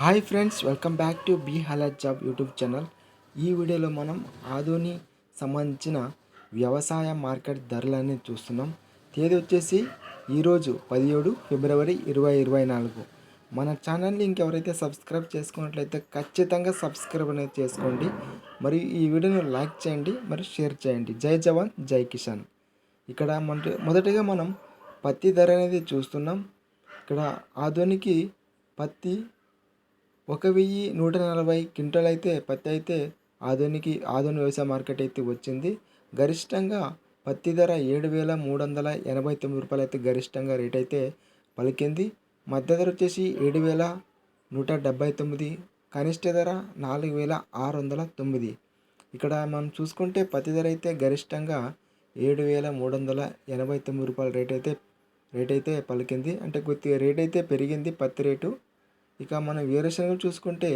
Hi friends, welcome back to be హలాల్ job YouTube channel. ఈ వీడియోలో మనం ఆదోని సంబంధించిన వ్యవసాయ మార్కెట్ ధరలని చూస్తున్నాం. తేదీ వచ్చేసి ఈరోజు 17 ఫిబ్రవరి 2024. మన ఛానల్ని ఇంకెవరైతే సబ్స్క్రైబ్ చేసుకున్నట్లయితే ఖచ్చితంగా సబ్స్క్రైబ్ అనేది చేసుకోండి. మరియు ఈ వీడియోను లైక్ చేయండి మరియు షేర్ చేయండి. జై జవాన్ జై కిసాన్. ఇక్కడ మొదటిగా మనం పత్తి ధర అనేది చూస్తున్నాం. ఇక్కడ ఆదోనికి పత్తి 1140 క్వింటాల్ అయితే పత్తి అయితే ఆదోని వ్యవసాయ మార్కెట్ అయితే వచ్చింది. గరిష్టంగా పత్తి ధర 7,389 రూపాయలు అయితే గరిష్టంగా రేట్ అయితే పలికింది. మధ్య ధర వచ్చేసి 7,179, కనిష్ట ధర 4,609. ఇక్కడ మనం చూసుకుంటే పత్తి ధర అయితే గరిష్టంగా 7,389 రూపాయల రేట్ అయితే పలికింది. అంటే కొద్దిగా రేట్ అయితే పెరిగింది పత్తి రేటు. ఇక మనం వేరుశనగలు చూసుకుంటే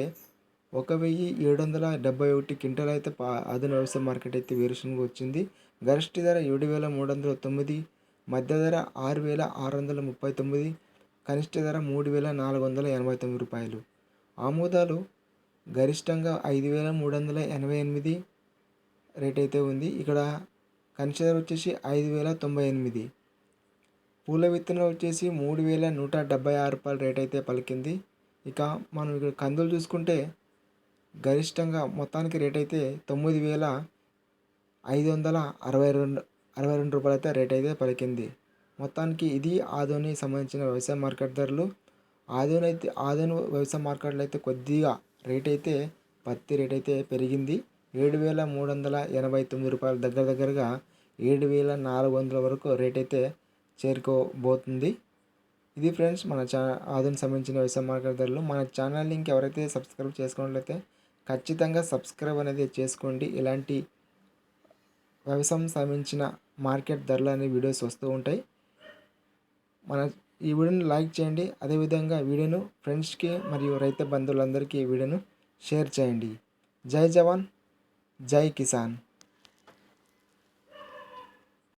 1,771 క్వింటాల్ అయితే ఆదోని వ్యవసాయ మార్కెట్ అయితే వేరుశనగ వచ్చింది. గరిష్ట ధర 7,309, మధ్య ధర 6,639, కనిష్ట ధర 3,489 రూపాయలు. ఆముదాలు గరిష్టంగా 5,388 రేట్ అయితే ఉంది. ఇక్కడ కనిష్ట ధర వచ్చేసి 5,098. పూల విత్తనాలు వచ్చేసి 3,176 రూపాయల రేట్ అయితే పలికింది. ఇక మనం ఇక్కడ కందులు చూసుకుంటే గరిష్టంగా మొత్తానికి రేట్ అయితే 9,562 రూపాయలు అయితే రేట్ అయితే పలికింది. మొత్తానికి ఇది ఆదోని సంబంధించిన వ్యవసాయ మార్కెట్ ధరలు. ఆదోని వ్యవసాయ మార్కెట్లో అయితే కొద్దిగా రేట్ అయితే పత్తి రేట్ అయితే పెరిగింది. 7,389 రూపాయలు దగ్గరగా 7,400 వరకు రేట్ అయితే చేరుకోబోతుంది. ఇది ఫ్రెండ్స్ మన ఆదోని సంబంధించిన వ్యవసాయ మార్కెట్ ధరలు. మన ఛానల్ లింక్ ఎవరైతే సబ్స్క్రైబ్ చేసుకున్నట్లయితే ఖచ్చితంగా సబ్స్క్రైబ్ అనేది చేసుకోండి. ఇలాంటి వ్యవసాయం సంబంధించిన మార్కెట్ ధరలు అనే వీడియోస్ వస్తూ ఉంటాయి. ఈ వీడియోని లైక్ చేయండి. అదేవిధంగా వీడియోను ఫ్రెండ్స్కి మరియు రైతు బంధువులందరికీ వీడియోను షేర్ చేయండి. జై జవాన్ జై కిసాన్.